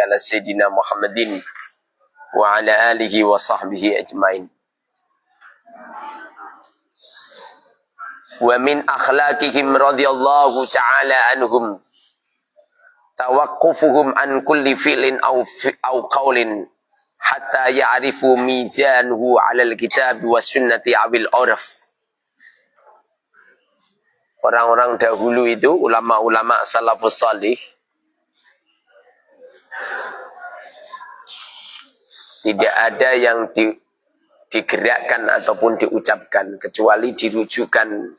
ala sayyidina Muhammadin wa ala alihi wa sahbihi ajmain. Wa min akhlaqihim radhiyallahu ta'ala anhum tawaqqufuhum an kulli fi'lin aw qawlin hatta ya'rifu mizanhu 'ala al-kitab wa sunnati awil 'urf. Orang-orang dahulu itu, ulama-ulama salafus salih, tidak ada yang digerakkan ataupun diucapkan kecuali dirujukan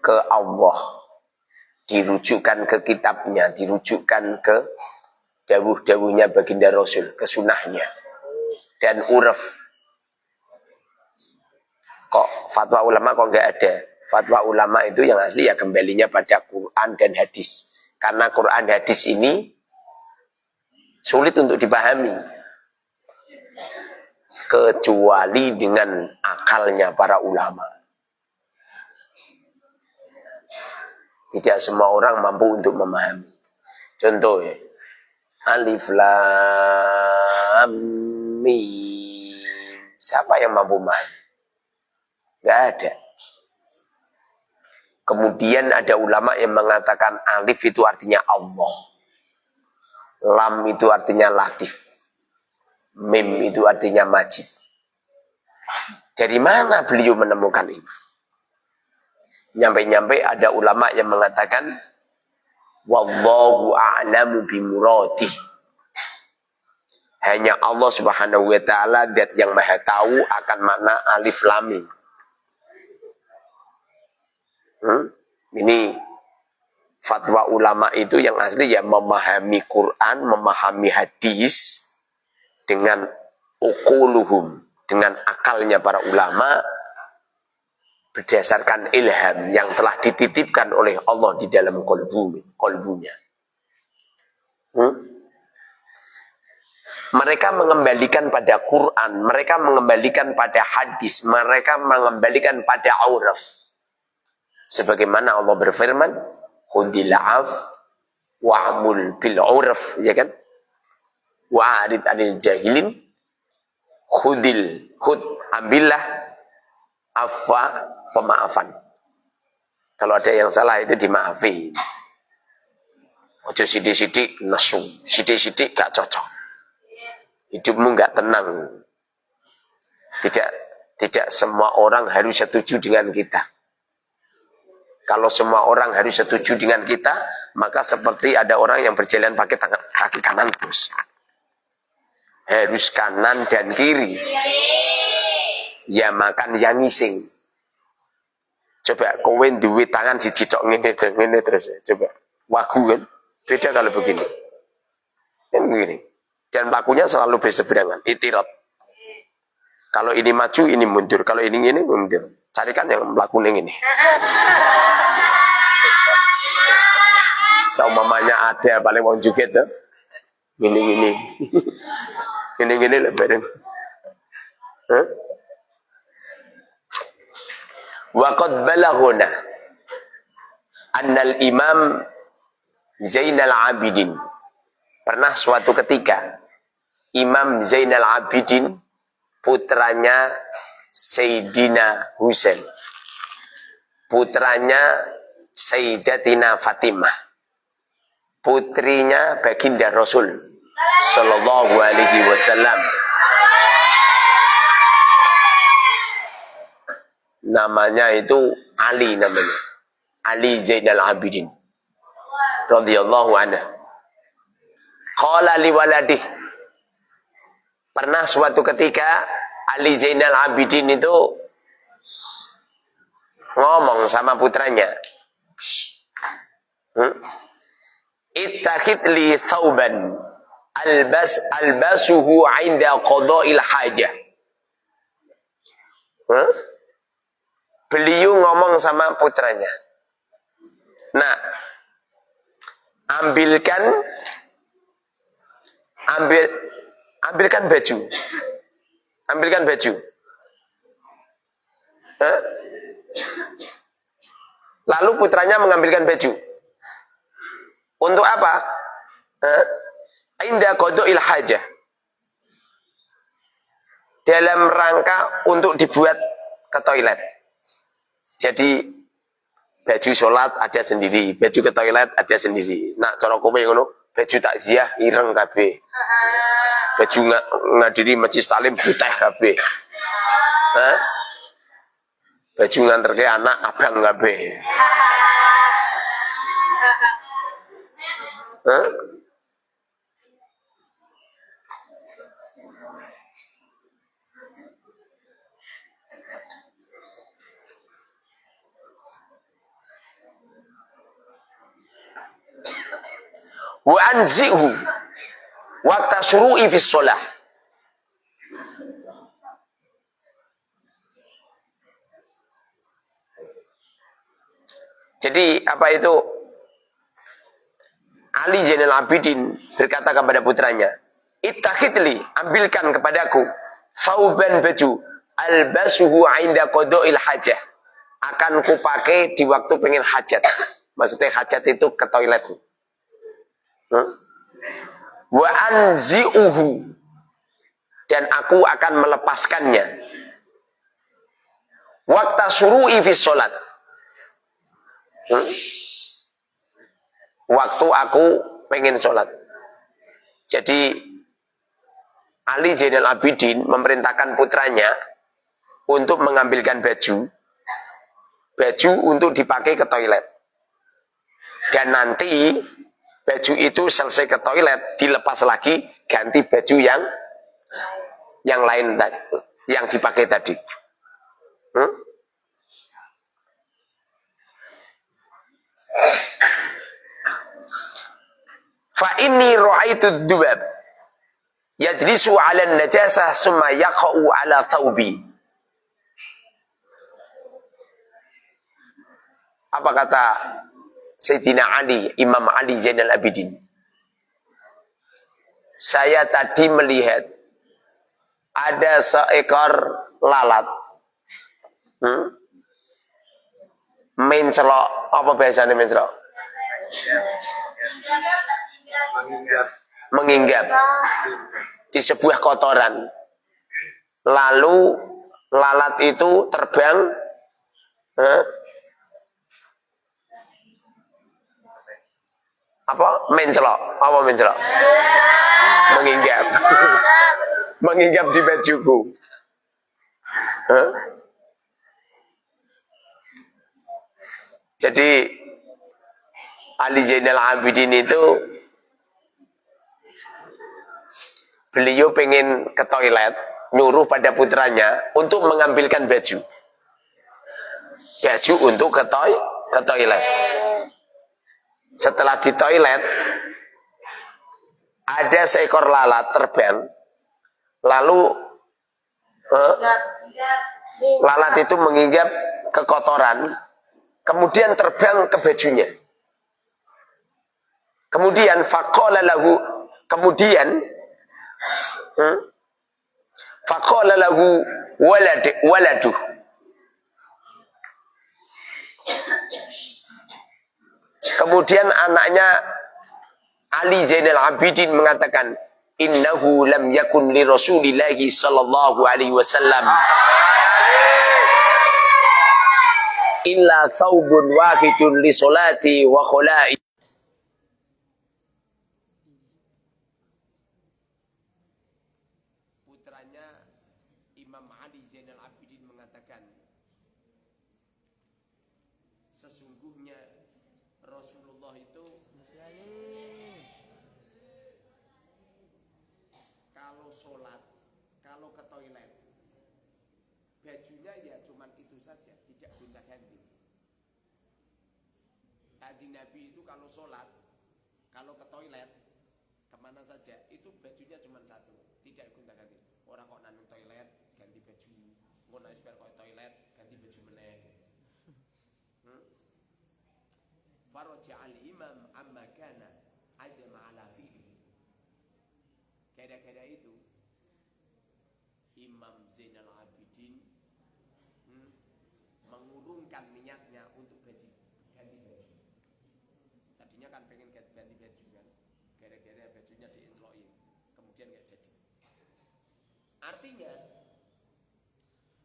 ke Allah, dirujukan ke kitabnya, dirujukan ke dawuh-dawuhnya baginda Rasul, ke sunnahnya, dan uraf. Kok fatwa ulama kok nggak ada? Fatwa ulama itu yang asli ya kembalinya pada Quran dan hadis. Karena Quran dan hadis ini sulit untuk dipahami kecuali dengan akalnya para ulama. Tidak semua orang mampu untuk memahami. Contoh ya, Alif Lam Mim. Siapa yang mampu memahami? Gak ada. Kemudian ada ulama yang mengatakan alif itu artinya Allah. Lam itu artinya latif. Mim itu artinya majid. Dari mana beliau menemukan ini? Nyampe-nyampe ada ulama yang mengatakan wallahu a'lamu bimuradih. Hanya Allah Subhanahu wa taala zat yang maha tahu akan makna alif lam mim. Ini fatwa ulama itu yang asli ya memahami Quran, memahami hadis dengan uquluhum, dengan akalnya para ulama berdasarkan ilham yang telah dititipkan oleh Allah di dalam qalbunya. Mereka mengembalikan pada Quran, mereka mengembalikan pada hadis, mereka mengembalikan pada auraf. Sebagaimana Allah berfirman, khudil af wa'mul bil urf, ya kan? Wa'arid anil jahilin, ambillah afwa pemaafan. Kalau ada yang salah itu dimaafin. Ojo sidik-sidik nasu, sidik-sidik gak cocok. Hidupmu gak tenang. Tidak semua orang harus setuju dengan kita. Kalau semua orang harus setuju dengan kita, maka seperti ada orang yang berjalan pakai kaki kanan terus. Harus kanan dan kiri. Ya makan yang ngising. Coba kowe duwe tangan siji tok ngene terus. Coba wagu kan? Beda kalau begini. Kan begini. Dan pelakunya selalu berseberangan, itirat. Kalau ini maju, ini mundur. Kalau ini mundur. Carikan yang melakukan ini. Seumamanya ada paling mau juga tuh. Gini. Gini lebaran. Waqad balaghuna annal imam Zainal Abidin, pernah suatu ketika Imam Zainal Abidin, putranya Sayyidina Husain, putranya Sayyidatina Fatimah, putrinya baginda Rasul sallallahu alaihi wasallam, namanya itu Ali, namanya Ali Zainal Abidin radhiyallahu anhu. Qala liwaladih, pernah suatu ketika Ali Zainal Abidin itu ngomong sama putranya, ittakhid li thawban albasuhu 'inda qada'il hajah. Beliau ngomong sama putranya, nah, ambilkan baju. Lalu putranya mengambilkan baju. Untuk apa? inda qada'il hajah. Dalam rangka untuk dibuat ke toilet. Jadi baju sholat ada sendiri, baju ke toilet ada sendiri. Nak cara kowe ngono, baju takziah ireng kabeh. Baju ngadiri majlis talim putih kabeh. Hah? Baju nganterke anak abang kabeh. Hah? Wa anzihu waqta syuru'i fi shalah. Jadi apa itu? Ali Zainal Abidin berkata kepada putranya, "Ittakhidli, ambilkan kepadaku sauban baju albasuhu 'inda qada'il hajah." Akan kupakai di waktu pengen hajat. Maksudnya hajat itu ke toilet. Wa anzi'uhu, dan aku akan melepaskannya. Waqta syuru'i fi sholat. Waktu aku pengen sholat. Jadi Ali Zainal Abidin memerintahkan putranya untuk mengambilkan baju untuk dipakai ke toilet. Dan nanti baju itu selesai ke toilet, dilepas lagi, ganti baju yang lain yang dipakai tadi. Fa inni ra'aitu dubab yajlisu 'ala najasah summa yaqa'u 'ala thawbi. Apa kata Sayyidina Ali, Imam Ali Zainal Abidin? Saya tadi melihat ada seekor lalat. Mencelok, apa biasanya mencelok? Menginggap di sebuah kotoran. Lalu lalat itu terbang mencelok, menginggap. Menginggap di bajuku. Jadi Ali Zainal Abidin itu beliau pengen ke toilet, nyuruh pada putranya untuk mengambilkan baju untuk ke toilet. Setelah di toilet, ada seekor lalat terbang, lalu lalat itu menginggap ke kotoran, kemudian terbang ke bajunya. Kemudian faqala lahu, faqala lahu waladuh. Kemudian anaknya Ali Zainal Abidin mengatakan, innahu lam yakun li Rasulillahi sallallahu alaihi wasallam illa thawbun wahidun li salati wa khula'i. Putranya Imam Ali Zainal Abidin mengatakan, sesungguhnya Rasulullah itu kalau sholat, kalau ke toilet, bajunya ya cuma itu saja, tidak gonta-ganti. Kanjeng Nabi itu kalau sholat, kalau ke toilet, kemana saja, itu bajunya cuma satu, tidak gonta-ganti. Orang kok nang toilet ganti baju, kok nang kok toilet ganti baju meneh. Faraja'al imam amma kana azama ala fi'lihi. Kira-kira itu Imam Zainal Abidin mengurungkan niatnya untuk ganti baju. Tadinya kan pengen ganti baju kan, gara-gara bajunya dienceloki Artinya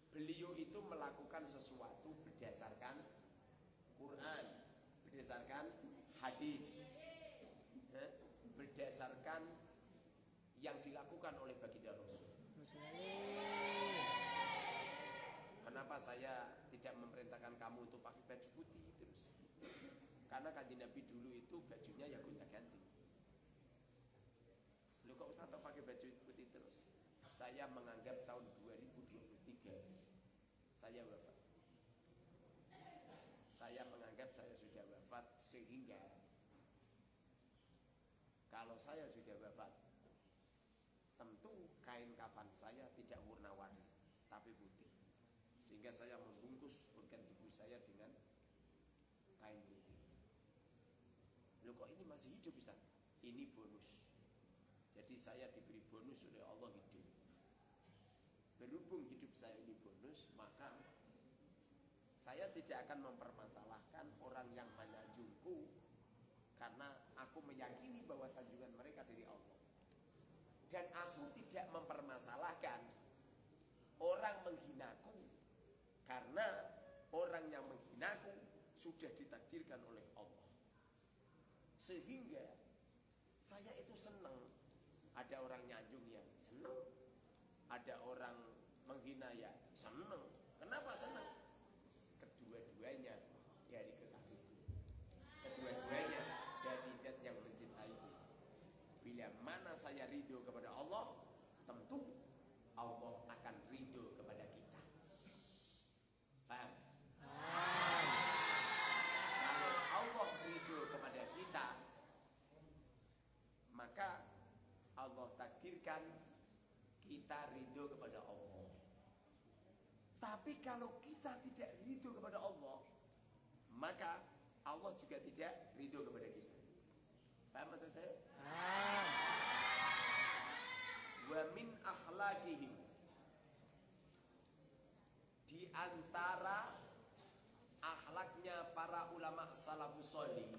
beliau itu melakukan sesuatu berdasarkan Quran, berdasarkan hadis, berdasarkan yang dilakukan oleh baginda Rasul. Kenapa saya tidak memerintahkan kamu untuk pakai baju putih terus? Karena kanjeng Nabi dulu itu bajunya ya gonta-ganti. Lu kok Ustaz pakai baju putih terus? Saya menganggap tahun 2023 saya wafat. Saya menganggap saya sudah wafat, sehingga kalau saya sudah wafat, tentu kain kafan saya tidak warna-warni tapi putih, sehingga saya membungkus organ tubuh saya dengan kain putih. Loh kok ini masih hidup Ustaz? Ini bonus. Jadi saya diberi bonus oleh Allah hidup. Berhubung hidup saya ini bonus, maka saya tidak akan mempermasalahkan orang yang menyanjungku, karena aku meyakini bahwa sanjungan mereka dari Allah. Dan aku tidak mempermasalahkan orang menghinaku, karena orang yang menghinaku sudah ditakdirkan oleh Allah. Sehingga saya itu senang. Ada orang nyanjung yang senang, ada orang menghina ya senang. Kenapa senang? Kedua-duanya dari kekasihku, kedua-duanya dari zat yang mencintaiku. Bila mana saya ridho kepada Allah, tentu Allah akan ridho kepada kita. Paham? Kalau Allah ridho kepada kita, maka Allah takdirkan kita ridho kepada Allah. Tapi kalau kita tidak ridho kepada Allah, maka Allah juga tidak ridho kepada kita. Paham maksud saya? Wa min akhlaqihim, di antara akhlaknya para ulama salafus shalih.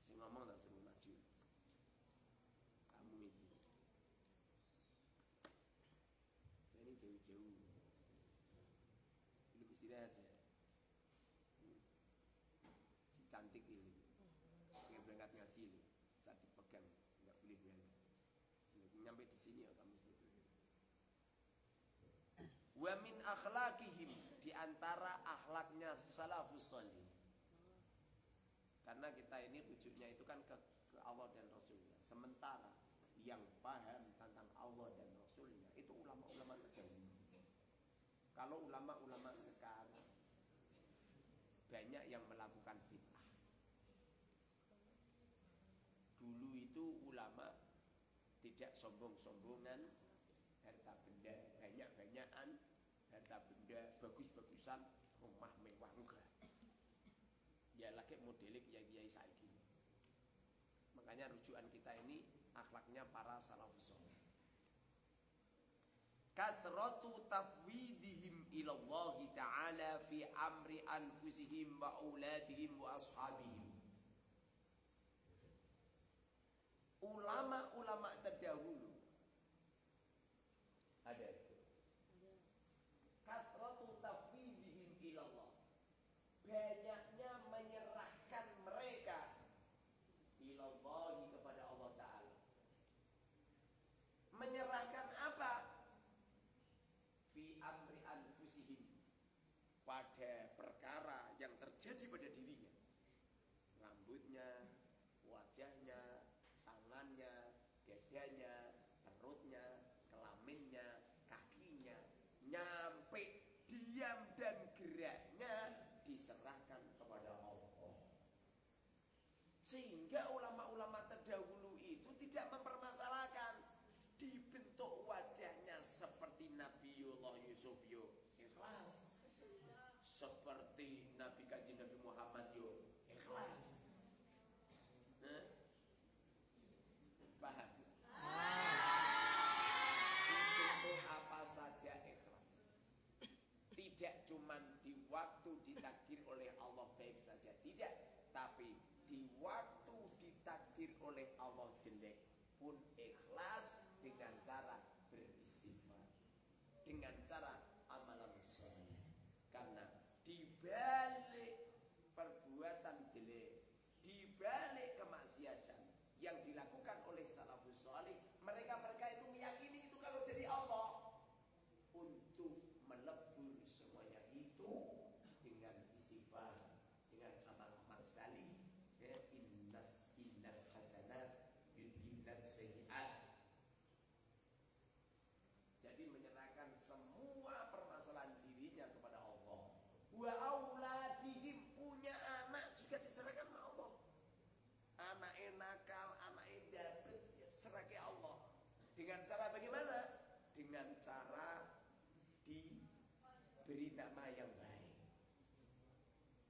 Si ngomong tak suruh maju. Kamu ini. Saya ini jauh-jauh. Dulu istirahat saya. Si cantik ini. Pengen berangkat ngaji ini. Saat dipegang nggak boleh berangkat. Nyampe di sini ya kamu sebetulnya. Wa min akhlaqihim, di antara akhlaknya salafus shalih. Karena kita ini rujuknya itu kan ke Allah dan Rasulnya. Sementara yang paham tentang Allah dan Rasulnya itu ulama-ulama terdahulu. Kalau ulama-ulama sekarang banyak yang melakukan bid'ah. Dulu itu ulama tidak sombong-sombongan, harta benda banyak-banyakan, harta benda bagus-bagusan, rumah mewah enggak. Ya lagi modelik kiai-kiai saiki. Makanya rujukan kita ini akhlaknya para salafus saleh. Kathratu tafwidihim ila Allah Ta'ala fi amri anfusihim wa auladihim wa ashabihim. Ulama-ulama terdahulu ada itu. Kathratu tafwidihim ila Allah, banyaknya menyerahkan mereka ilallahi, kepada Allah Ta'ala. Menyerahkan apa? Fi amri anfusihim, pada perkara yang terjadi pada dirinya. Rambutnya, wajahnya, tangannya, dadanya, perutnya, kelaminnya, kakinya, nyampe diam dan geraknya diserahkan kepada Allah. Sehingga ulama-ulama terdahulu itu tidak mempermasalahkan. Dibentuk wajahnya seperti Nabiullah Yusuf yo ikhlas, seperti Nabi Kanjeng Nabi Muhammad yo ikhlas. Paham? Untuk apa saja ikhlas. Tidak cuman di waktu ditakdir oleh Allah baik saja, tidak, tapi di waktu ditakdir oleh Allah jelek dengan cara amalan saleh. Karena dibalik perbuatan jelek, dibalik kemaksiatan yang dilakukan oleh salafus saleh, mereka itu meyakini itu kalau dari Allah. Untuk melebur semuanya itu dengan istighfar, dengan amal-amal salih, ya, innal hasanat yudhibnas sayyi'at. Jadi menyerahkan semua permasalahan dirinya kepada Allah. Wa auladihim, punya anak juga diserahkan kepada Allah. Anak nakal, anak dapet, ya, serah ke Allah. Dengan cara bagaimana? Dengan cara diberi nama yang baik,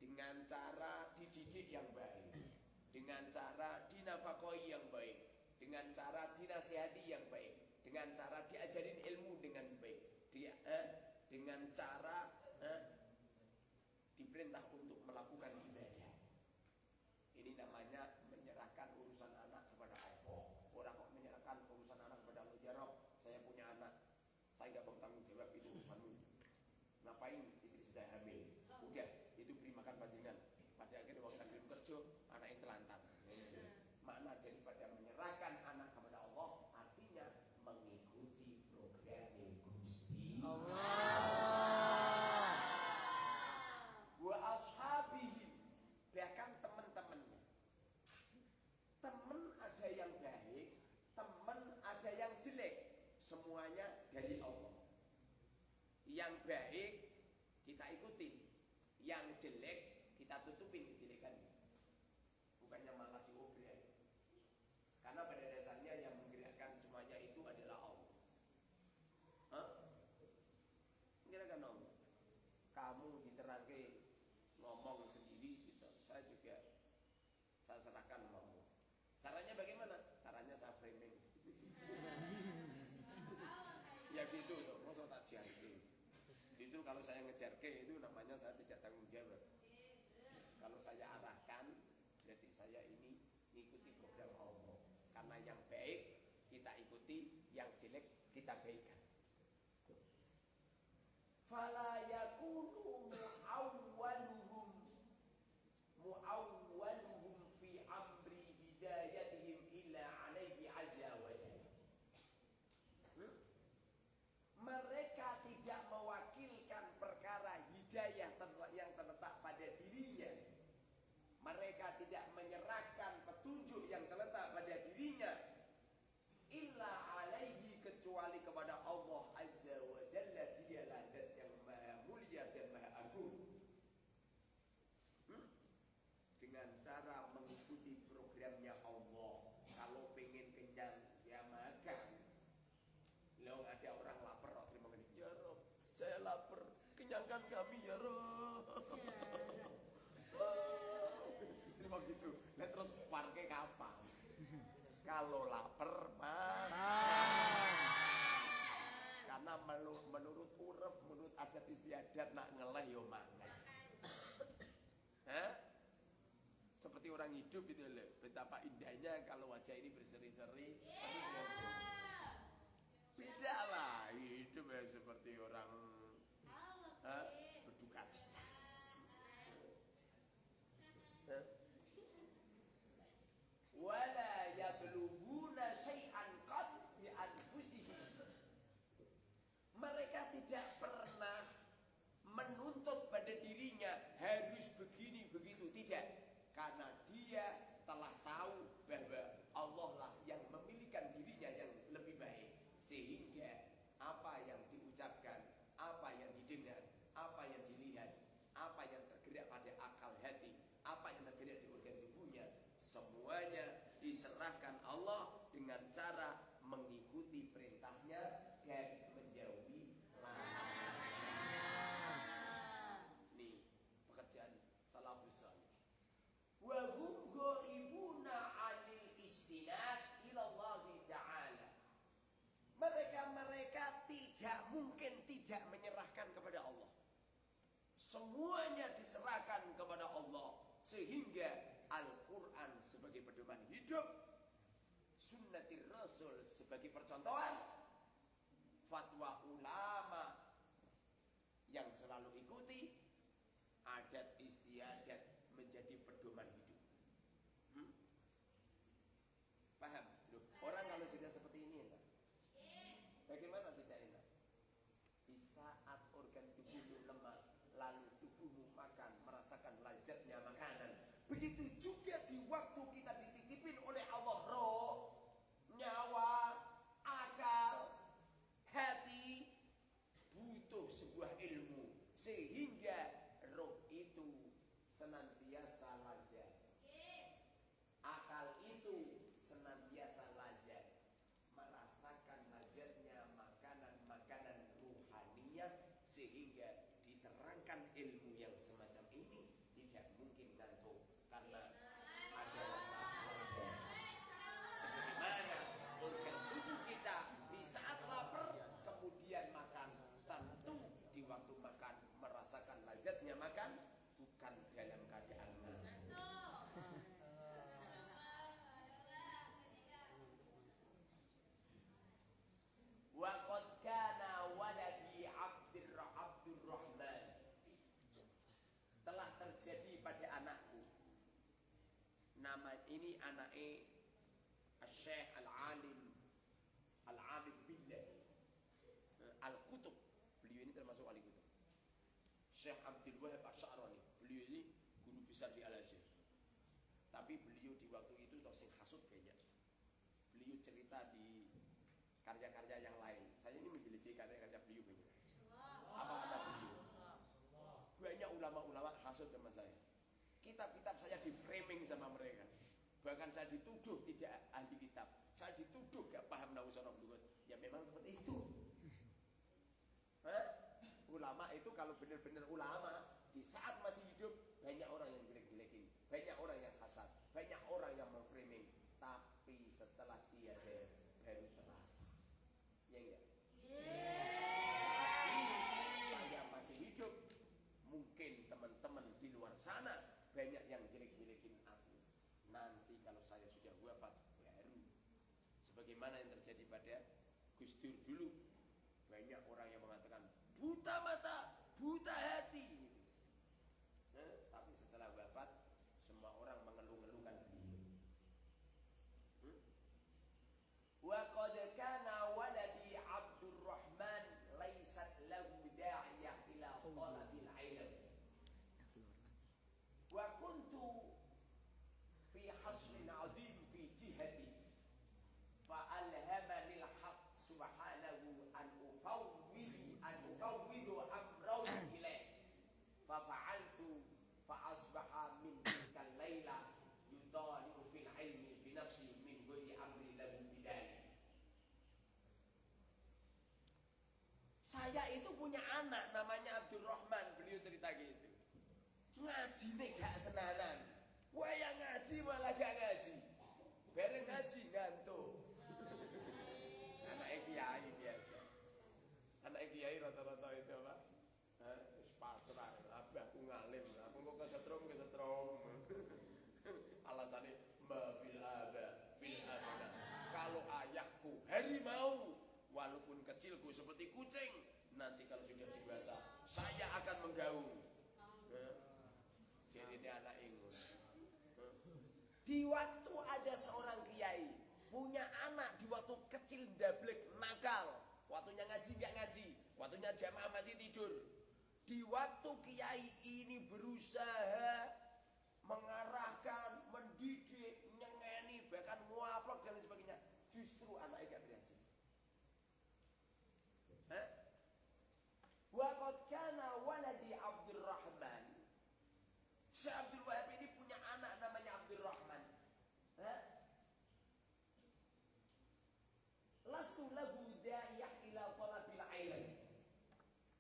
dengan cara dididik yang baik, dengan cara dinafakoi yang baik, dengan cara dinasihati yang baik, dengan cara diajarin ilmu dengan baik, dengan cara diperintah untuk melakukan ibadah. Ini namanya menyerahkan urusan anak kepada Allah. Orang kok menyerahkan urusan anak kepada Allah. Ya Rob, saya punya anak, saya nggak bertanggung jawab, itu urusanmu. Ngapain istri sudah hamil? Udah, itu beri makan panjangan. Pada akhirnya waktu kirim kerja, anaknya telantar. Makna daripada menyerahkan anak kepada Allah, artinya mengikuti program Gusti Allah. Wa ashabihi, bahkan teman-temannya. Teman ada yang baik, teman ada yang jelek, semuanya dari Allah. Yang baik kita ikuti, yang jelek kita tutupin kejelekannya. Bukannya malah diobrak. Karena pada dasarnya yang menggerakkan semuanya itu adalah Allah. Menggerakkan Allah. Kamu diterangke ngomong sendiri gitu. Saya juga saya serahkan ngomong. Caranya bagaimana? Caranya saya framing. Ya gitu loh, masa tak jarke. Itu kalau saya ngejarke itu namanya saya tidak tanggung jawab. Kalau saya arahkan, berarti saya ini ngikuti program Allah. Karena yang baik kita ikuti, yang jelek kita baikkan. Fala yakunu mu'awwaluhum fi amri hidayatihim illa alaihi azza wa jalla. Mereka tidak mewakilkan perkara hidayah yang terletak pada dirinya. Mereka tidak menyerahkan petunjuk yang terletak pada dirinya illa alaihi, kecuali kepada Allah azza wa jalla. Dialah zat yang maha mulia dan maha agung. Dengan cara mengikuti programnya Allah. Kalau pengen kenyang ya makan. Lalu ada orang lapar, terima kasih. Ya Rob, saya lapar, kenyangkan kami ya Rob. Terima gitu. Nah terus parkir kapan? Kalau lapar makan. Karena menurut uruf, menurut adat istiadat nak ngeleh yo mangan. Seperti orang hidup itu loh. Betapa indahnya kalau wajah ini berseri-seri. Beda lah hidup ya, seperti orang berduka cita. Wala yablughuna syai'an qad bi anfusihim. Mereka tidak pernah menuntut pada dirinya harus begini begitu, tidak. Karena dia telah tahu bahwa Allah lah yang memilihkan dirinya yang lebih baik. Sehingga apa yang diucapkan, apa yang didengar, apa yang dilihat, apa yang tergerak pada akal hati, apa yang tergerak di organ tubuhnya, semuanya diserahkan Allah dengan cara mengikuti perintahnya dan menjauhi larangannya. Nih pekerjaan salafus salih. Wa hum ghaibuna 'anil istinad ila Allah Ta'ala. Mereka tidak mungkin tidak menyerahkan kepada Allah. Semuanya diserahkan kepada Allah. Sehingga Al-Quran sebagai pedoman hidup, Sunnatir Rasul sebagai percontohan, fatwa ulama yang selalu ikuti adat istiadat menjadi pedoman hidup. Paham? Loh, orang kalau sudah seperti ini enak. Bagaimana tidak enak? Di saat organ tubuhmu lemah, lalu tubuhmu makan, merasakan lazatnya makanan. Begitu juga di waktu kita dititipin oleh Allah roh, nyawa, akal, hati, butuh sebuah ilmu sehingga roh itu senantiasa lazat, akal itu senantiasa lazat, merasakan lazatnya makanan-makanan ruhaniyah, sehingga diterangkan ilmu yang semacam ini tidak mungkin ngantuk karena ada rasa lazat. Sebagaimana organ tubuh kita di saat lapar kemudian makan, tentu di waktu makan merasakan lazatnya makan, bukan dalam keadaan ngantuk. Wa qad kana waladi Abdurrahman, telah terjadi pada anakku. Nama ini anaknya Syekh Al-Alim Billah Al-Qutub. Beliau ini termasuk ahli kutub. Syekh Abdul Wahab Asy'arani, beliau ini guru besar di Al-Azhar. Tapi beliau di waktu itu toksik hasud banyak. Beliau cerita di karya-karya yang lain. Saya ini menjelajahi karya-karya beliau banyak. Apa kata beliau? Banyak ulama-ulama hasud sama saya. Kitab-kitab saya di framing sama mereka. Bahkan saya dituduh tidak ahli kitab. Saya dituduh gak paham nahwu saraf lugat. Ya memang seperti itu. Ulama itu kalau benar-benar ulama, di saat masih hidup banyak orang yang jelek-jelekin, banyak orang yang hasad, banyak orang yang memframing. Tapi setelah tiada baru terasa. Ya enggak? Saya masih hidup, mungkin teman-teman di luar sana banyak yang jelek-jelekin aku. Nanti kalau saya sudah wafat baru. Sebagaimana yang terjadi pada Gus Dur dulu, banyak orang yang mengatakan buta mata, buta hati. Tapi setelah wafat semua orang mengeluh-ngeluhkan beliau. Wa qad kana waladi Abdurrahman laysat lahu da'iyah ila talabil ilm. Wa kuntu fi hasrin 'azim fi jihati fa alhamani al-haq subhanahu an ufawwidu amrahu ilayh fa fa'altu fa asbaha min tilka al-laila yudali'u fil ilmi bi nafsi min ghairi amri lahu bidai. Saya itu punya anak namanya Abdurrahman, beliau cerita gitu. Ngaji nih gak tenanan. Wah yang ngaji malah gak ngaji. Bareng ngaji ngantuk. Anak kiai biasa. Anak kiai rata-rata itu apa? Pasrah. Abahku ngalim. Aku kok kesetrum. Alasannya fil aba. Kalau ayahku harimau, walaupun kecilku seperti kucing, nanti kalau sudah dewasa saya akan menggaung. Jadi ini anak ingun. Di waktu ada seorang kiai punya anak di waktu kecil dablek nakal, waktunya ngaji nggak ngaji, waktunya jamaah masih tidur. Di waktu kiai ini berusaha mengarahkan, mendidik, nyengeni, bahkan muaplak dan sebagainya, justru anaknya gak berhasil. Wa qad kana waladi Abdurrahman. Syekh Abdul Wahab ini punya anak namanya Abdurrahman. Lastu lahu da'iyah ila talabil ilm.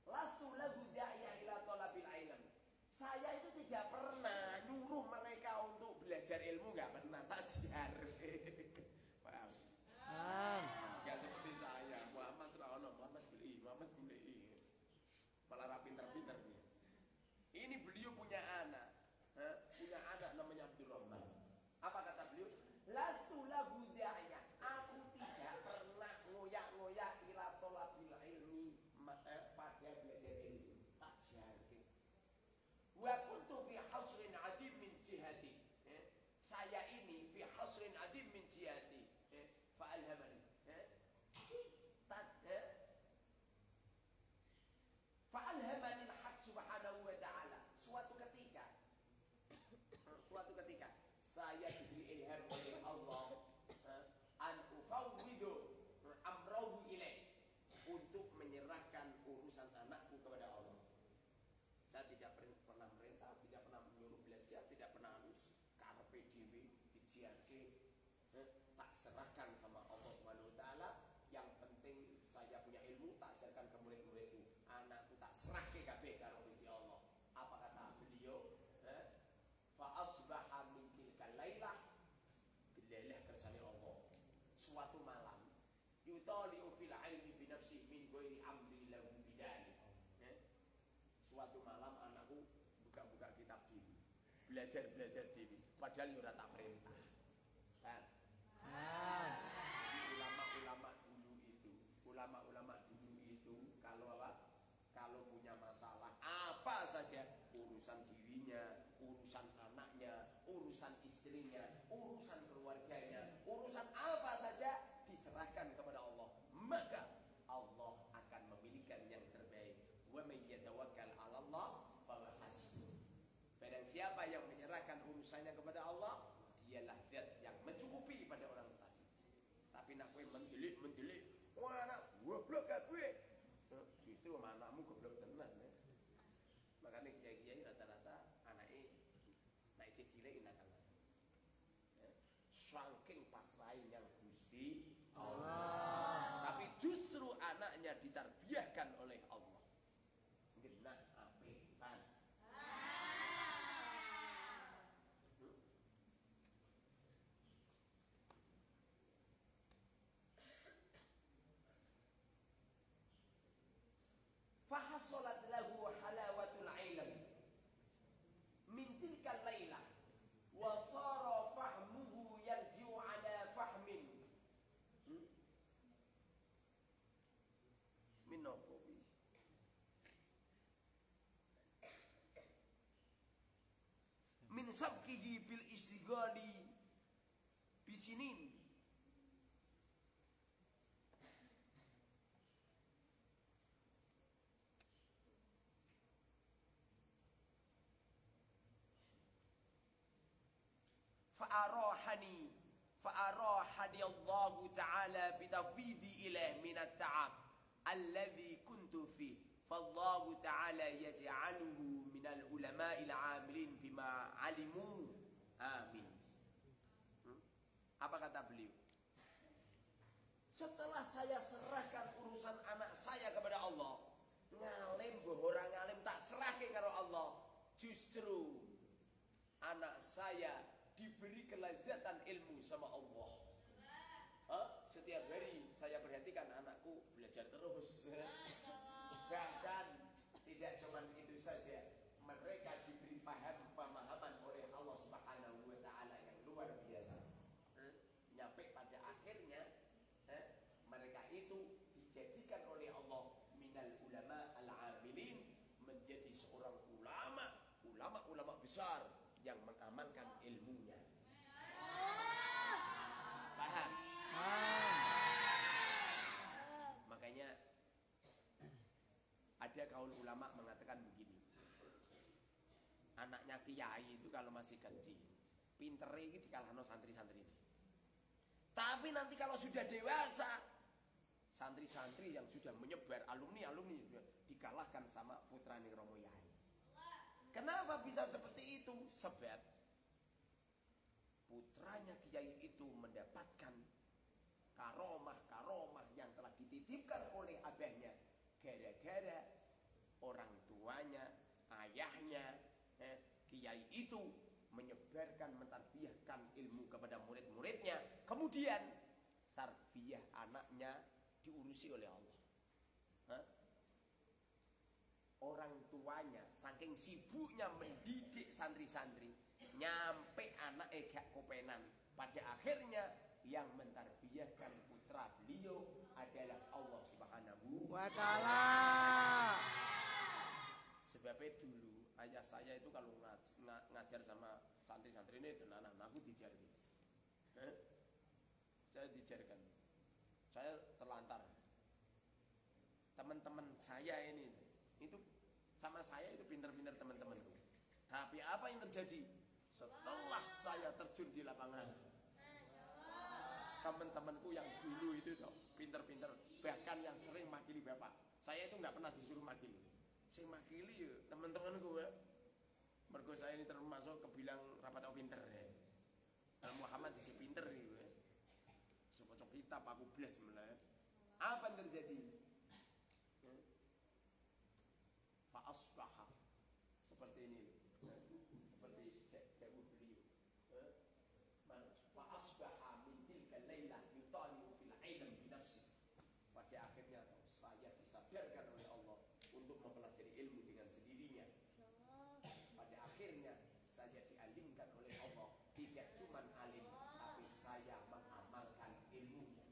Lastu lahu da'iyah ila talabil ilm. Saya itu tidak pernah nyuruh mereka untuk belajar ilmu, gak pernah tajar. Paham? Gak seperti saya, Muhammad Rano, Muhammad Gulei. Malah pintar-pintar dia. Ini beliau punya anak namanya Abdurrahman. Apa kata beliau? Lastu lahu da'iyah. Aku tidak pernah ngoyak-ngoyak ila talabil ilmi, pada belajar ilmu. Wa kuntu fi hasrin adim min jihati. Saya ini fi hasrin adim min jihati. Fa alhamani. Fa alhamani al-haq subhanahu wa ta'ala. Suatu ketika saya diberi ilham oleh Allah an ufawwidu amrahu ilaih, untuk menyerahkan urusan anakku kepada Allah. Saya tidak pernah merintah, tidak pernah menyuruh belajar, tidak pernah harus karpe dhewe dijiarke, tak serahkan sama Allah Subhanahu wa taala. Yang penting saya punya ilmu, tak ajarkan ke murid-muridku. Anakku tak serahke kabeh karo Gusti Allah. Apa kata beliau? Fa asbaha min tilkal lailah, dilelah kersane Allah. Suatu malam, yutali'u fil aini bi nafsi min ghairi amri lahu bidalik. Suatu malam anakku buka-buka kitab diri, belajar diri, padahal ora tak perintah. Kan? Ulama-ulama dulu itu kalau apa? Kalau punya masalah apa saja, urusan dirinya, urusan anaknya, urusan istrinya, urusan keluarganya, urusan apa saja diserahkan kepada Allah, maka Allah akan memilihkan yang terbaik. Wa may yatawakkal 'ala Allah fahuwa hasbuh. Barang siapa yang menyerahkan urusannya kepada Allah, dialah zat yang mencukupi pada orang tadi. Tapi nak kowe mendelik, wah anak goblok kabeh. Justru anakmu goblok tenan, Mas. Makanya kiai-kiai rata-rata anake nek cilik nakal. Saking pasrahe yang Gusti Allah. Tapi justru anaknya ditarbiyahkan oleh Allah. Genah apik kan. Fahasolat lahu halawatul ilm min tilkal lailah wa sara fahmuhu yarji'u ala fahmin min nabi min sabqihi bil istighali bisinin. Fa'arahani Allah ta'ala bitafwidi ilaih minat ta'ab alladhi kuntu fi fallahu ta'ala yaj'aluhu minal ulama'il 'amilin bima 'alimu. Amin. Apa kata beliau? Setelah saya serahkan urusan anak saya kepada Allah, ngalim boh ora ngalim tak serahke karo Allah, justru anak saya diberi kelezatan ilmu sama Allah. Setiap hari saya perhatikan anakku belajar terus. Bahkan tidak cuma itu saja, mereka diberi pemahaman oleh Allah Subhanahu wa taala yang luar biasa. Nyampe pada akhirnya mereka itu dijadikan oleh Allah minal ulama al-amilin, menjadi seorang ulama besar yang mengamalkan ilmunya. Paham? Makanya ada kaul ulama mengatakan begini, anaknya kiai itu kalau masih kecil, pintere iki dikalahno santri-santri ini. Tapi nanti kalau sudah dewasa, santri-santri yang sudah menyebar, alumni sudah dikalahkan sama putrane Romo Yai. Kenapa bisa seperti itu? Sebab putranya kiai itu mendapatkan karomah yang telah dititipkan oleh abahnya, gara-gara orang tuanya, ayahnya, kiai itu menyebarkan, mentarbiyahkan ilmu kepada murid-muridnya. Kemudian tarbiyah anaknya diurusi oleh Allah. Orang tuanya saking sibuknya mendidik santri-santri, nyampe anak gak kopenan. Pada akhirnya yang mentarbiyahkan putra beliau adalah Allah Subhanahu wa taala. Sebabnya dulu ayah saya itu kalau ngajar sama santri-santri ini tenanan, aku dijar gitu. Saya dijarkan, saya terlantar. Teman-teman saya ini itu sama saya itu pinter-pinter teman-temanku. Tapi apa yang terjadi setelah saya terjun di lapangan? Teman-temanku yang dulu itu pinter-pinter, bahkan yang sering makili bapak, saya itu nggak pernah disuruh makili. Sing makili ya teman-temanku ya. Mergo saya ini termasuk kebilang rapat tau pinter ya. Muhammad disi pinter gitu ya. Sepocok kitab aku belas malah. Apa yang terjadi? Fa asbaha seperti ini. Seperti Daud beliau. Fa asbaha min tilka lailah yutali'u fil ilm bi nafsi. Pada akhirnya saya disadarkan oleh Allah untuk mempelajari ilmu dengan sendirinya. Pada akhirnya saya dialimkan oleh Allah, tidak cuma alim, tapi saya mengamalkan ilmunya.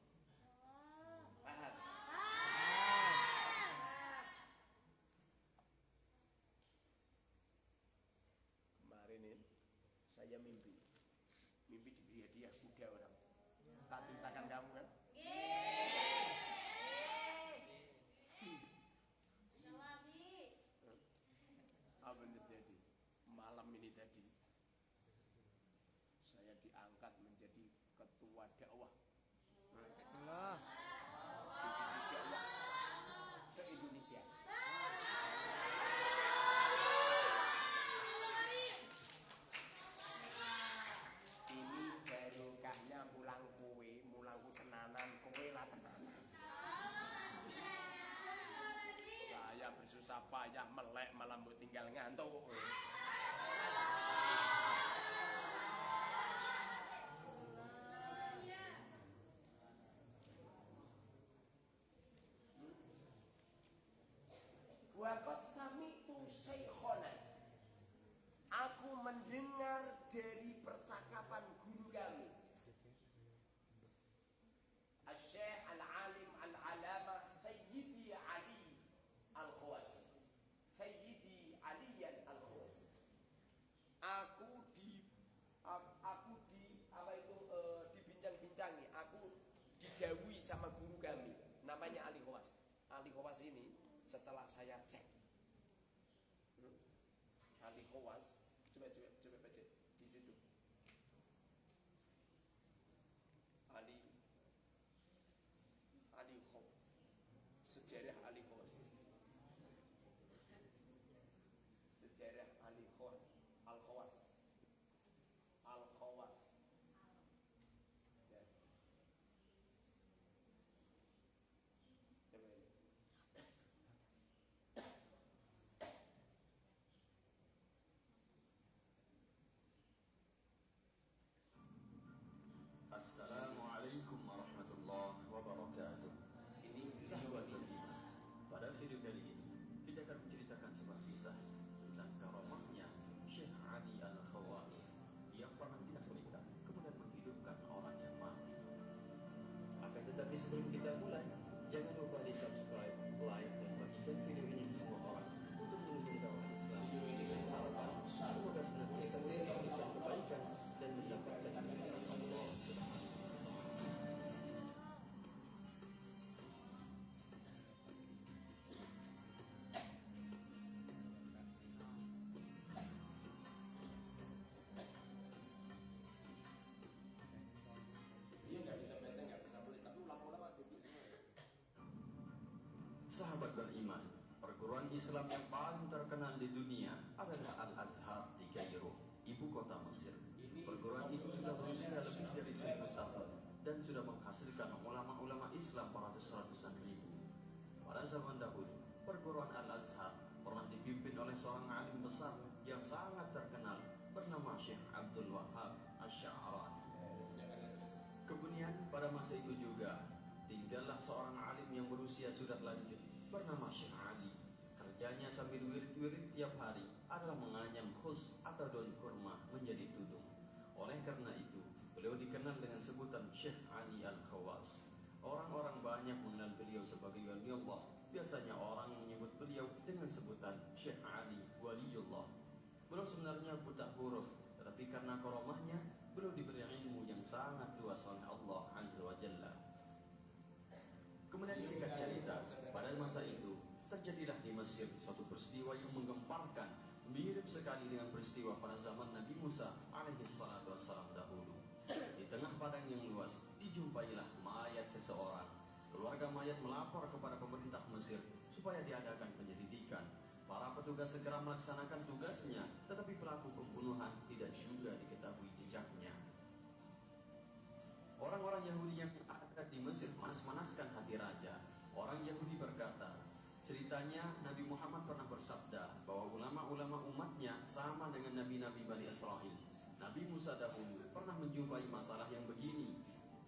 Paham? Kemarin ini saya mimpi diberi hadiah kuda orang. Tak ceritakan kamu kan? Apa yang terjadi? Malam ini tadi saya diangkat menjadi ketua dakwah. Divisi dakwah se-Indonesia. Ini barokahnya mulangku tenanan, kowe lah tenanan. Saya bersusah payah melek malah mbok tinggal ngantuk. Waqad sami'tu syekhona. Aku mendengar dari percakapan guru kami, Asy-Syaikh Al-Alim Al-Alama Sayyidi Ali Al-Khawas. Sayyidi Aliyan Al-Khawas. Aku dibincang-bincangi, aku didawui sama guru kami, namanya Ali Khawas. Ali Khawas ini setelah saya cek, Ali Khawas, coba baca di situ. Ali Khawas, sejarah Ali Khawas. Sejarah Ali Khawas. Ya. Coba ini. Assalamualaikum warahmatullahi wabarakatuh. Ini sahabat beriman. Pada video kali ini kita akan menceritakan sebuah kisah tentang karamahnya Syekh Ali Al-Khawas yang pernah dinas meninggal kemudian menghidupkan orang yang mati. Akan tetapi sebelum kita mulai, jangan lupa di subscribe, like, dan bagikan video ini ke semua orang untuk menunjukkan dakwah Islam dengan harapan semoga senantiasa mendapatkan kebaikan dan mendapatkan keridhaan Allah Subhanahu. Sahabat beriman, perguruan Islam yang paling terkenal di dunia adalah Al-Azhar di Kairo, ibu kota Mesir. Perguruan itu sudah berusia lebih dari 1000 tahun dan sudah menghasilkan ulama-ulama Islam beratus-ratusan ribu. Pada zaman dahulu, perguruan Al-Azhar pernah dipimpin oleh seorang alim besar yang sangat terkenal bernama Syekh Abdul Wahab Asy-Sya'rani. Kemudian pada masa itu juga tinggallah seorang alim yang berusia sudah lanjut bernama Syekh Ali. Kerjanya sambil wirid-wirid tiap hari adalah menganyam khus atau daun kurma menjadi tudung. Oleh karena itu, beliau dikenal dengan sebutan Syekh Ali Al-Khawas. Orang-orang banyak mengenal beliau sebagai waliullah. Biasanya orang menyebut beliau dengan sebutan Syekh Ali Waliullah. Beliau sebenarnya buta huruf, tetapi karena karomahnya, beliau diberi ilmu yang sangat luas oleh Allah Azza wa Jalla. Kemudian singkat cerita, pada masa itu terjadilah di Mesir suatu peristiwa yang menggemparkan, mirip sekali dengan peristiwa pada zaman Nabi Musa alaihi salatu wassalam dahulu. Di tengah padang yang luas, dijumpailah mayat seseorang. Keluarga mayat melapor kepada pemerintah Mesir supaya diadakan penyelidikan. Para petugas segera melaksanakan tugasnya, tetapi pelaku pembunuhan tidak juga diketahui jejaknya. Orang-orang Yahudi yang ada di Mesir manas-manaskan hati raja. Orang Yahudi berkata, ceritanya Nabi Muhammad pernah bersabda bahwa ulama-ulama umatnya sama dengan nabi-nabi Bani Israel. Nabi Musa dahulu pernah menjumpai masalah yang begini.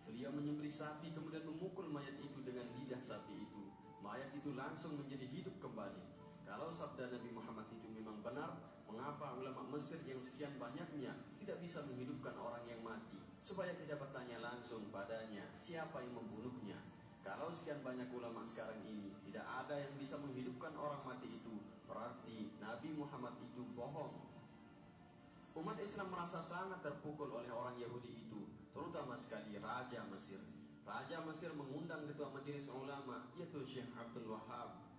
Beliau menyembelih sapi kemudian memukul mayat itu dengan lidah sapi itu. Mayat itu langsung menjadi hidup kembali. Kalau sabda Nabi Muhammad itu memang benar, mengapa ulama Mesir yang sekian banyaknya tidak bisa menghidupkan orang yang mati? Supaya tidak bertanya langsung padanya siapa yang membunuhnya. Kalau sekian banyak ulama sekarang ini tidak ada yang bisa menghidupkan orang mati itu, berarti Nabi Muhammad itu bohong. Umat Islam merasa sangat terpukul oleh orang Yahudi itu, terutama sekali Raja Mesir. Raja Mesir mengundang ketua majelis ulama, yaitu Syekh Abdul Wahab.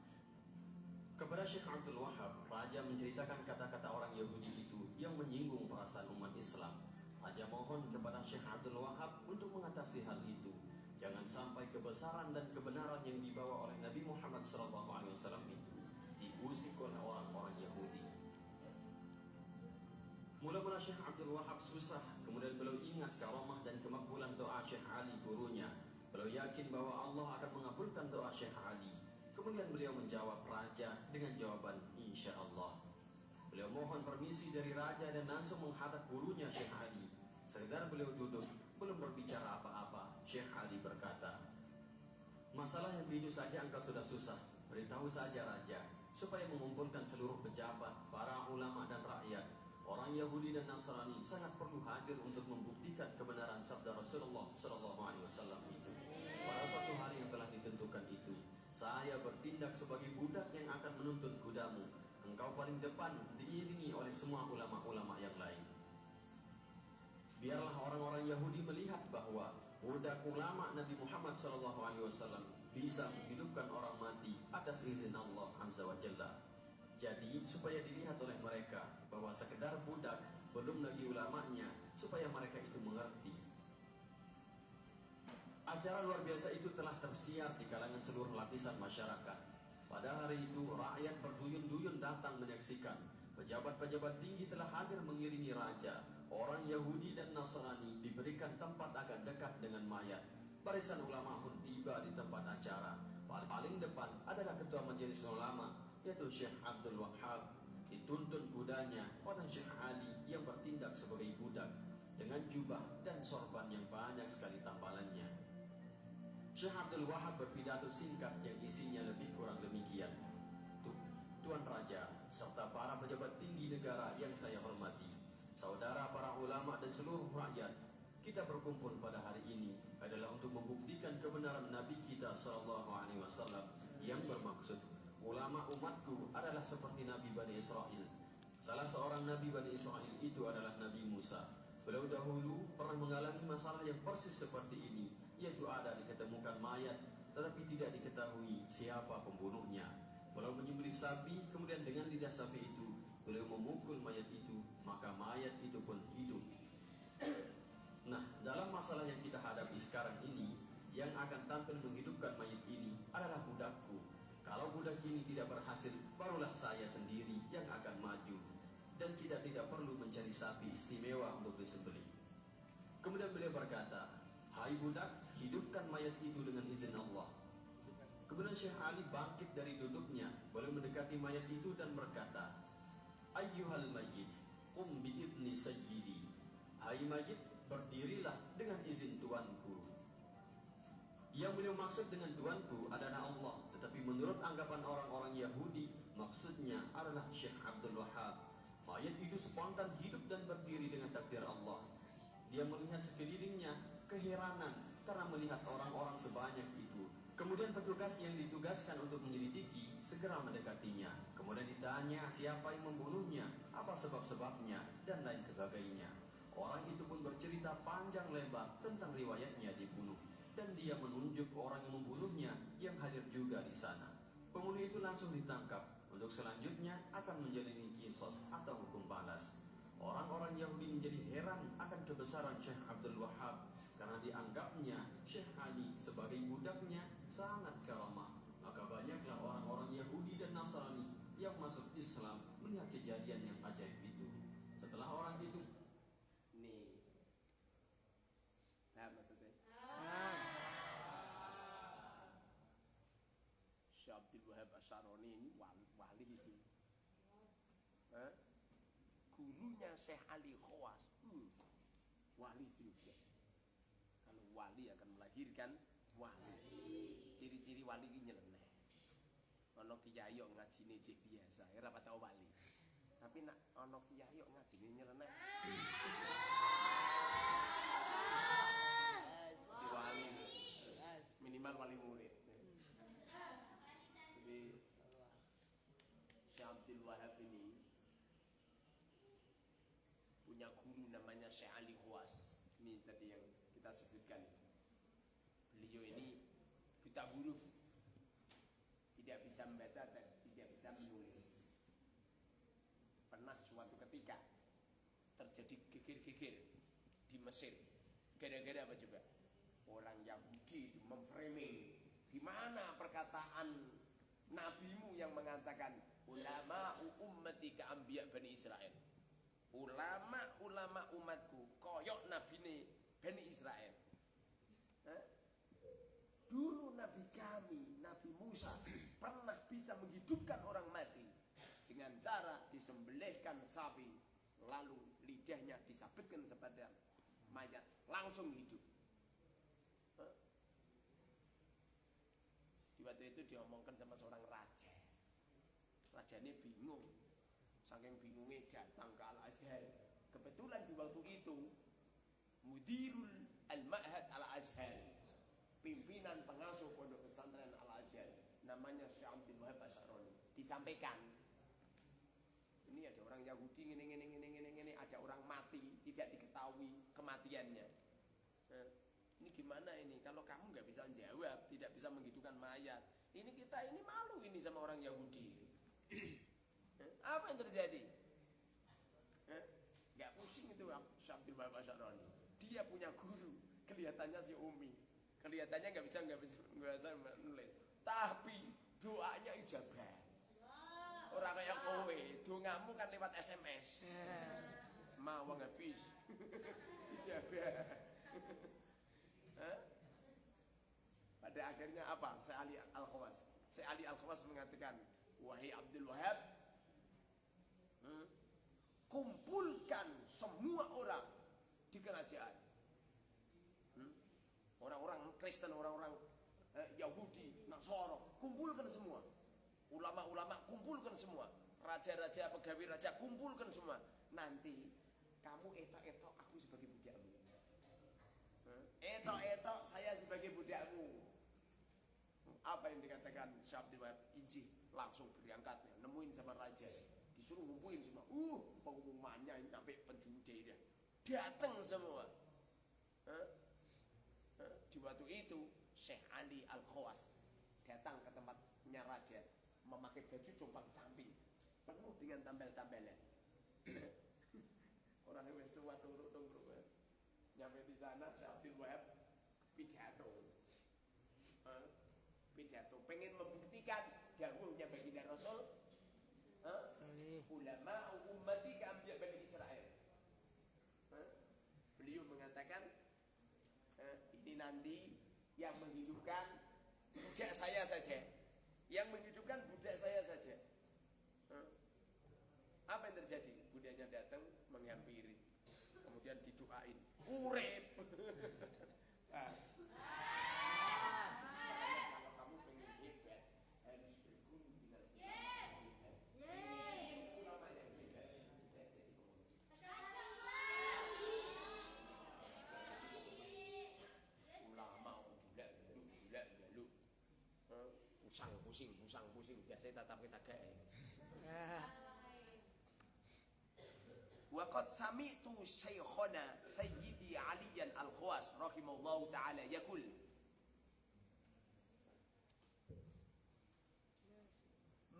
Kepada Syekh Abdul Wahab, Raja menceritakan kata-kata orang Yahudi itu yang menyinggung perasaan umat Islam. Raja mohon kepada Syekh Abdul Wahab untuk mengatasi hal itu. Jangan sampai kebesaran dan kebenaran yang dibawa oleh Nabi Muhammad SAW itu diusik oleh orang-orang Yahudi. Mula-mula Syekh Abdul Wahab susah, kemudian beliau ingat karamah dan kemakbulan doa Syekh Ali gurunya. Beliau yakin bahwa Allah akan mengabulkan doa Syekh Ali. Kemudian beliau menjawab raja dengan jawaban insya Allah. Beliau mohon permisi dari raja dan langsung menghadap gurunya Syekh Ali. Sekedar beliau duduk, belum berbicara apa-apa, Syekh Ali berkata, masalah yang begitu saja engkau sudah susah, beritahu saja raja, supaya mengumpulkan seluruh pejabat, para ulama dan rakyat. Orang Yahudi dan Nasrani sangat perlu hadir untuk membuktikan kebenaran sabda Rasulullah SAW itu. Pada suatu hari yang telah ditentukan itu, saya bertindak sebagai budak yang akan menuntun kudamu. Engkau paling depan diiringi oleh semua ulama-ulama yang lain. Biarlah orang-orang Yahudi melihat bahwa budak ulama Nabi Muhammad SAW bisa menghidupkan orang mati atas izin Allah Azza wa Jalla. Jadi supaya dilihat oleh mereka bahwa sekedar budak belum lagi ulamanya, supaya mereka itu mengerti. Acara luar biasa itu telah tersiar di kalangan seluruh lapisan masyarakat. Pada hari itu rakyat berduyun-duyun datang menyaksikan. Pejabat-pejabat tinggi telah hadir mengiringi raja. Orang Yahudi dan Nasrani diberikan tempat agak dekat dengan mayat. Barisan ulama pun tiba di tempat acara. Paling depan adalah ketua majelis ulama, yaitu Syekh Abdul Wahab. Dituntun kudanya oleh Syekh Ali yang bertindak sebagai budak dengan jubah dan sorban yang banyak sekali tambalannya. Syekh Abdul Wahab berpidato singkat yang isinya lebih kurang demikian. Tuan Raja serta para pejabat tinggi negara yang saya hormati, saudara para ulama dan seluruh rakyat, kita berkumpul pada hari ini adalah untuk membuktikan kebenaran Nabi kita SAW yang bermaksud ulama umatku adalah seperti Nabi Bani Israel. Salah seorang Nabi Bani Israel itu adalah Nabi Musa. Beliau dahulu pernah mengalami masalah yang persis seperti ini, yaitu ada diketemukan mayat tetapi tidak diketahui siapa pembunuhnya. Beliau menyembelih sapi, kemudian dengan lidah sapi itu beliau memukul mayat itu, maka mayat itu pun hidup. Nah, dalam masalah yang kita hadapi sekarang ini, yang akan tampil menghidupkan mayat ini adalah budakku. Kalau budak ini tidak berhasil, barulah saya sendiri yang akan maju. Dan kita tidak perlu mencari sapi istimewa untuk disembelih. Kemudian beliau berkata, hai budak, hidupkan mayat itu dengan izin Allah. Kemudian Syekh Ali bangkit dari duduknya, beliau mendekati mayat itu dan berkata, ayyuhal mayyit, qum bi'idni sayyidi. Hai mayit, berdirilah dengan izin tuanku. Yang beliau maksud dengan tuanku adalah Allah, tetapi menurut anggapan orang-orang Yahudi, maksudnya adalah Syekh Abdul Wahab. Mayat itu spontan hidup dan berdiri dengan takdir Allah. Dia melihat sekelilingnya keheranan karena melihat orang-orang sebanyak itu. Kemudian petugas yang ditugaskan untuk menyelidiki segera mendekatinya. Kemudian ditanya siapa yang membunuhnya, apa sebab-sebabnya, dan lain sebagainya. Orang itu pun bercerita panjang lebar tentang riwayatnya dibunuh. Dan dia menunjuk orang yang membunuhnya yang hadir juga di sana. Pembunuh itu langsung ditangkap. Untuk selanjutnya akan menjalani kisos atau hukum balas. Orang-orang Yahudi menjadi heran akan kebesaran Syekh Abdul Wahab karena dianggapnya Syekh Ali sebagai budaknya sangat karamah. Maka banyaklah orang-orang Yahudi dan Nasrani yang masuk Islam melihat kejadian yang ajaib itu. Setelah orang itu nih, paham maksudnya? Syekh Abdul Wahab Asy'arani ini wali itu. Gurunya Syekh Ali Khawas, wali juga. Kalau wali akan melahirkan wali. Ciri-ciri wali ini nyeleneh. Ono kiai yo ngajine cek biasa, ora patah wali. Tapi nak ono kiai yo ngajine nyeleneh. Wali. Minimal wali murid. Jadi Syekh Abdul Wahab ini punya guru namanya Syekh Ali Khawas. Ini tadi yang kita sebutkan. Beliau ini buta huruf, tidak bisa membaca dan tidak bisa menulis. Pernah suatu ketika terjadi geger-geger di Mesir. Gara-gara apa coba? Orang Yahudi memframing di mana perkataan nabimu yang mengatakan ulama ummati ka anbiya Bani Israel. Ulama umatku koyok nabine Bani Israel. Dulu nabi kami, Nabi Musa pernah bisa menghidupkan orang mati dengan cara disembelihkan sapi, lalu lidahnya disabitkan kepada mayat, langsung hidup. Di waktu itu diomongkan sama seorang raja. Rajanya bingung. Saking bingungnya datang ke Al-Azhar. Kebetulan di waktu itu Mudirul Al-Ma'had Al-Azhar, pimpinan pengasuh pondok pesantren Al-Azhar, namanya Syekh Abdul Wahab Asy'arani, disampaikan ini ada orang Yahudi ini, ada orang mati tidak diketahui kematiannya. Ini gimana ini? Kalau kamu nggak bisa menjawab, tidak bisa menghidupkan mayat, ini kita ini malu ini sama orang Yahudi. Apa yang terjadi? Gak pusing itu Syekh Abdul Wahab Asy'arani. Dia punya guru, kelihatannya si Umi, kelihatannya nggak bisa menulis, tapi doanya ijabah. Orang kayak kowe, doamu kan lewat SMS. Mau habis. Ijabah. Pada akhirnya apa? Syekh Ali Al-Khawas mengatakan, wahai Abdul Wahab, kumpulkan semua orang di kerajaan, orang-orang Kristen, orang-orang Yahudi, Nasoro, kumpulkan semua, ulama-ulama kumpulkan semua, raja-raja, pegawai raja kumpulkan semua. Nanti kamu etok-etok aku sebagai budakmu, etok-etok saya sebagai budakmu. Apa yang dikatakan Syekh Abdul Wahab? Inci langsung berangkat, nemuin sama raja, disuruh ngumpulin semua. Pengumumannya sampai penjuru daerah datang semua. Di waktu itu Syekh Ali Al-Khawas datang ke tempatnya raja, memakai baju jomplang camping penuh dengan tambal-tambalan. Orang yang wis tua turut nyampe di sana, Syekh Abdul Wahab pidato pengen membuktikan dawuhnya baginda Rasul, ulama ummati ka anbiya Bani Israel. Beliau mengatakan, ini nanti yang menghidupkan budak saya saja, yang menghidupkan budak saya saja. Apa yang terjadi? Budaknya datang menghampiri, kemudian didoain urip. Kalau kamu pengen hebat, harus berguru dengan hebat. Ulama yang hebat jadi komunis. Ulama gula galu. biasanya tatap kita gak. Wa qad sami'tu syekhana Sayyidi Aliyan Al-Khawas rahimahullahu taala yaqul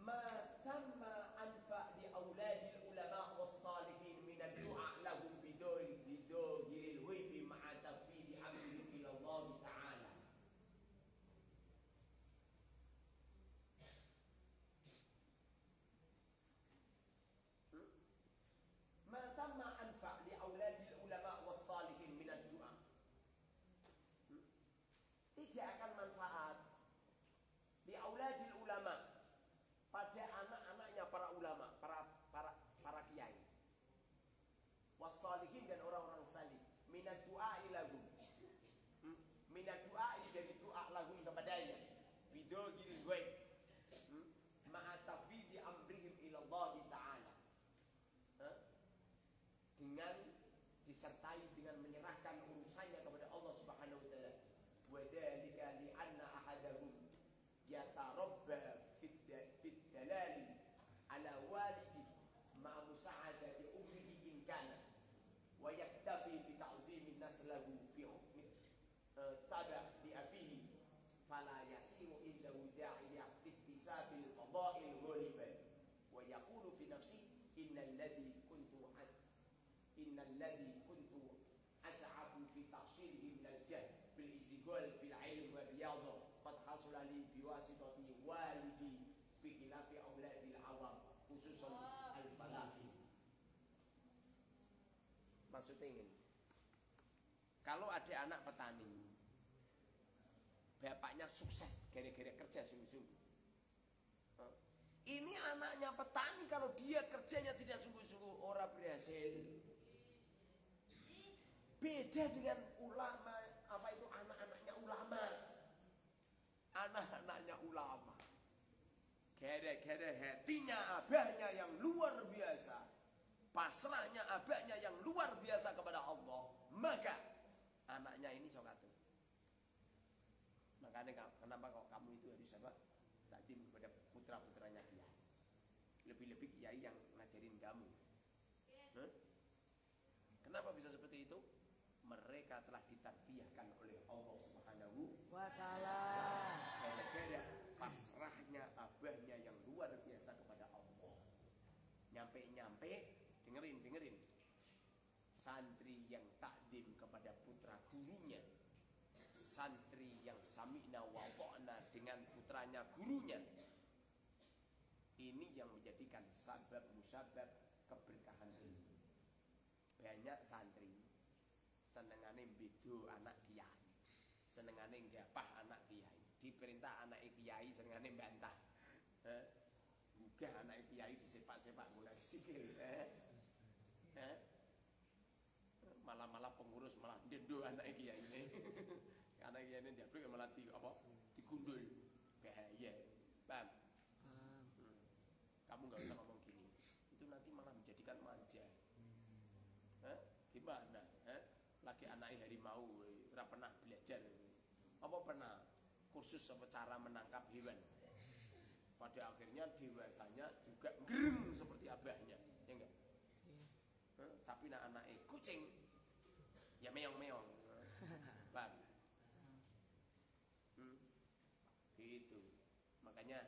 ma thamma anfa li auladil ulama was salihin min ad-du'a lahum bidhahiril ghaibi ma'a tafwidi amri ila Allah taala. Ma thamma anfa li auladil ulama was salihin min ad-du'a. Tidak akan manfaat li auladil ulama pada anak-anaknya para ulama, para kiai. Wassalihin dan orang-orang salih. Minat doa ilahum. Minat doa dari doa lahum kepadanya. Bidogil ghaib. Ma'atafidi amrihim ilallah ta'ala. Dengan disertai dengan menyerahkan urusannya kepada Allah Subhanahu wa taala. Wa dzalika li anna ahadahum yatarabba fit dalali ala walidi ma musa'adati umrihi in kana wa yaktafi bi ta'dhimi naslahu bi hukmi taba bi abihi fala yasiru illa da'i iktisabil fadail ghaliban wa yaqulu fi nafsi innal ladhi kuntu at'abu fi tahsilihi min al-jahl bil istighal bil ilm wa riyadhah qad hasala li biwasitati walidi bi khilafi auladil awam khususan al-falahi. Maksudnya ini, kalau ada anak petani bapaknya sukses gara-gara kerja sungguh-sungguh, ini anaknya petani kalau dia kerjanya tidak sungguh-sungguh orang berhasil. Beda dengan ulama, apa itu anak-anaknya ulama. Anak-anaknya ulama. Gara-gara hatinya abahnya yang luar biasa, pasrahnya abahnya yang luar biasa kepada Allah, maka anaknya ini sokatu. Makanya kenapa kok kamu itu harus apa? Takdim kepada putra-putranya kiai. Lebih-lebih kiai yang ngajarin kamu. Kenapa bisa seperti itu? Mereka telah ditarbiyahkan oleh Allah Subhanahu wa taala. Gara-gara pasrahnya abahnya yang luar biasa kepada Allah. Nyampe dengerin. Santri yang takdim kepada putra gurunya, santri yang sami'na wa ta'na dengan putranya gurunya. Ini yang menjadikan sabab musabab keberkahan ilmu. Banyak santri senengane bedo anak kiai, senengane ngapah anak kiai, diperintah anak kiai senengane bantah, gugah anak kiai disepak-sepak guna sikil, malah pengurus malah dedo anak kiai ini, anak kiai ini diaplek malah digundul, bahaya, paham? Kamu nggak usah ngomong gini, itu nanti malah menjadikan manja, gimana? Lagi anaknya harimau, ora pernah belajar, apa pernah kursus apa cara menangkap hewan. Pada akhirnya dewasanya juga gereng seperti abahnya, ya enggak? Tapi anaknya kucing, ya meong-meong, bang. Gitu. Makanya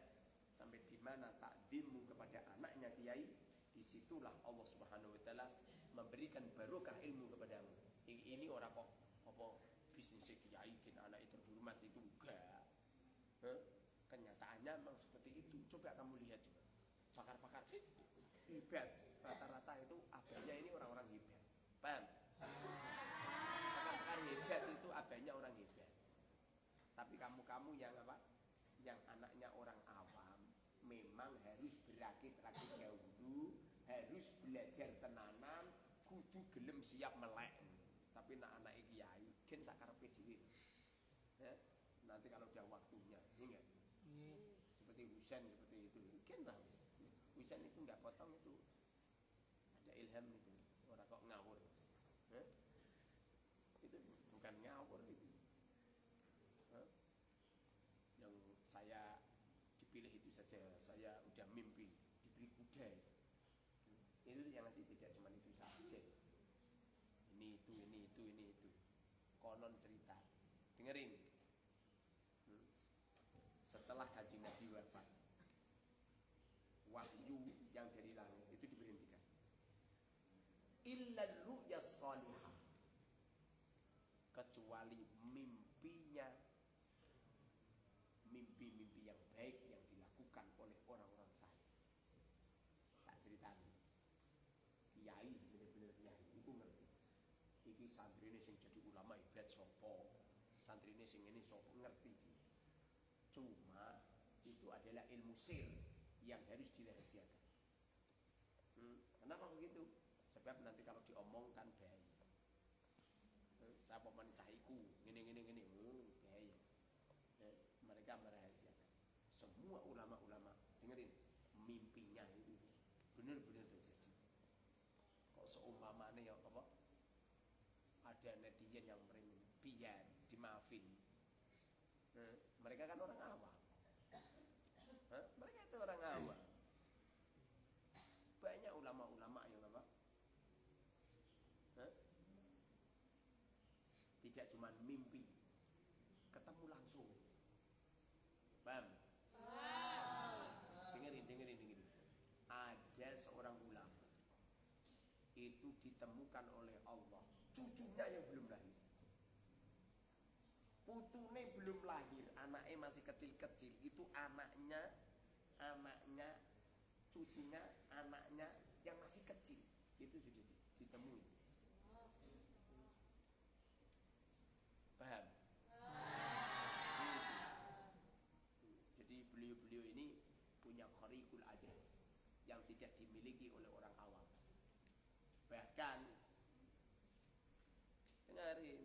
sampai di mana takdimmu kepada anaknya kiai, disitulah Allah Subhanahu wa taala memberikan barokah ilmu kepadamu. Ini orang kok apa bisnis kiai anak itu terhormat itu enggak. Kenyataannya memang seperti itu. Coba kamu lihat coba. Pakar-pakar hebat rata-rata itu abahnya ini orang-orang hebat. Paham? Pakar-pakar hebat itu abahnya orang hebat. Tapi kamu yang apa? Yang anaknya orang awam memang harus berakit-rakit dahulu, harus belajar tenanan, kudu gelem siap melek. Tapi anak kiai gen sakarepe dhewe. Nanti kalau udah waktunya, ya enggak? Seperti Husain seperti itu. Gen lah. Husain itu enggak potong itu. Ada ilham itu. Orang kok ngawur. Itu bukan ngawur itu. Yang saya dipilih itu saja. Saya ini itu. Konon cerita. Dengerin. Setelah Kanjeng Nabi wafat, wahyu yang dari langit itu diberhentikan. Illa ru'ya salihah, kecuali mimpinya, mimpi-mimpi yang baik yang dilakukan oleh orang-orang saleh. Tak ceritani. Kiai bener-bener kiai iku ngerti. Iki santrine sing jadi ulama ibad sapa? Santrine sing ngene sapa ngerti. Cuma itu adalah ilmu sir yang harus dirahasiakan. Kenapa begitu? Sebab nanti kalau diomongkan bahaya. Siapa mencaiku gini bahaya. Mereka merahasiakan. Semua ulama-ulama dengerin, mimpinya itu benar-benar terjadi. Kok seumpamane ya apa? Ada netizen yang pian dimaafin. Mereka kan orang awam. Mereka itu orang awam. Banyak ulama-ulama yang apa? Tidak cuma mimpi, ketemu langsung. Paham? Dengerin. Ada seorang ulama itu ditemukan oleh Allah, cucunya yang belum lahir. Putune belum lahir, anaknya masih kecil-kecil. Itu anaknya, cucunya, anaknya yang masih kecil. Itu sudah ditemui. Paham? Jadi beliau-beliau ini punya khariqul adat yang tidak dimiliki oleh orang awam. Bahkan dengarin,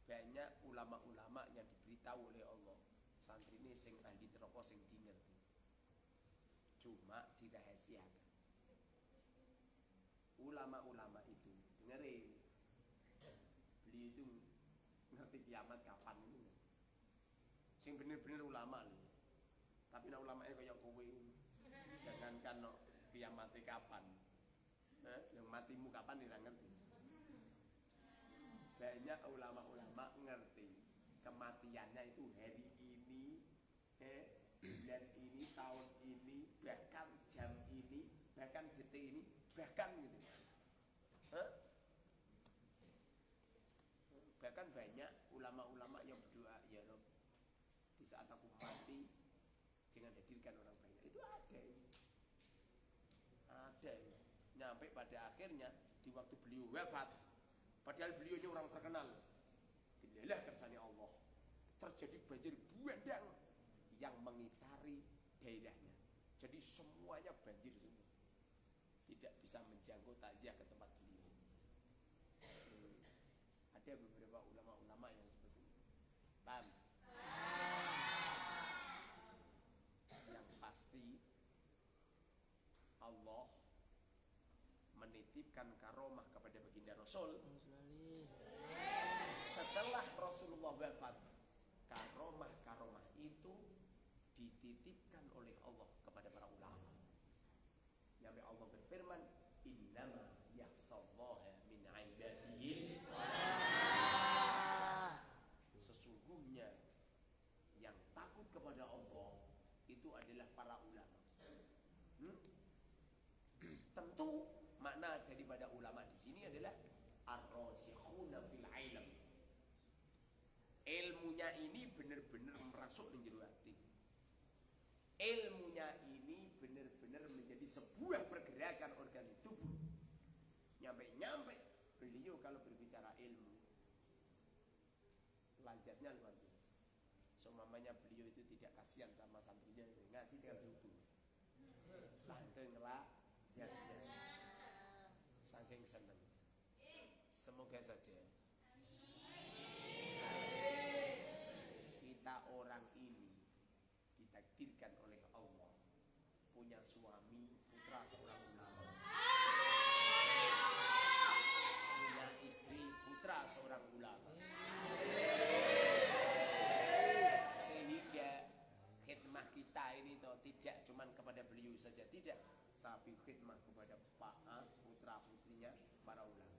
banyak ulama-ulama yang diberitahu oleh Allah, santri ini sing ahli neraka sing dingerti, cuma dirahasiakan. Ulama-ulama itu dengerin, beliau itu ngerti kiamat kapan ini. Sing bener-bener ulama lho. Tapi nek ulamane kaya kowe, jangankan no kiamate kapan. Yang matimu kapan ora ngerti. Banyak ulama-ulama ngerti kematiannya itu hari ini, bulan ini, tahun ini, bahkan jam ini, bahkan detik ini, bahkan gitu. Bahkan banyak ulama-ulama yang berdoa, ya Rob, di saat aku mati jangan hadirkan orang banyak. Itu ada nyampe pada akhirnya di waktu beliau wafat, padahal beliau ini orang terkenal, dilelah kersane Allah, terjadi banjir bandang yang mengitari daerahnya. Jadi semuanya banjir semua, tidak bisa menjangkau takziah ke tempat beliau. Ada beberapa ulama-ulama yang seperti itu. Paham? Yang pasti Allah menitipkan karomah kepada baginda Rasul. Setelah Rasulullah wafat, karomah itu dititipkan oleh Allah kepada para ulama. Sampai Allah berfirman, innama yakhshallaha min ibadihi. Sesungguhnya yang takut kepada Allah itu adalah para ulama. Tentu makna daripada ulama di sini adalah ar-rasikhuna fil ilm. Ilmunya ini benar-benar merasuk di jero hati. Ilmunya ini benar-benar menjadi sebuah pergerakan organ tubuh. Nyampe beliau kalau berbicara ilmu, lazatnya luar biasa. Mamanya beliau itu tidak kasihan sama santrinya, ngaji dengan subuh. Saking lazatnya, saking senang. Semoga saja kita orang ini ditakdirkan oleh Allah punya suami putra seorang ulama, punya istri putra seorang ulama, sehingga khidmah kita ini toh tidak cuma kepada beliau saja, tidak, tapi khidmah kepada putra putrinya para ulama.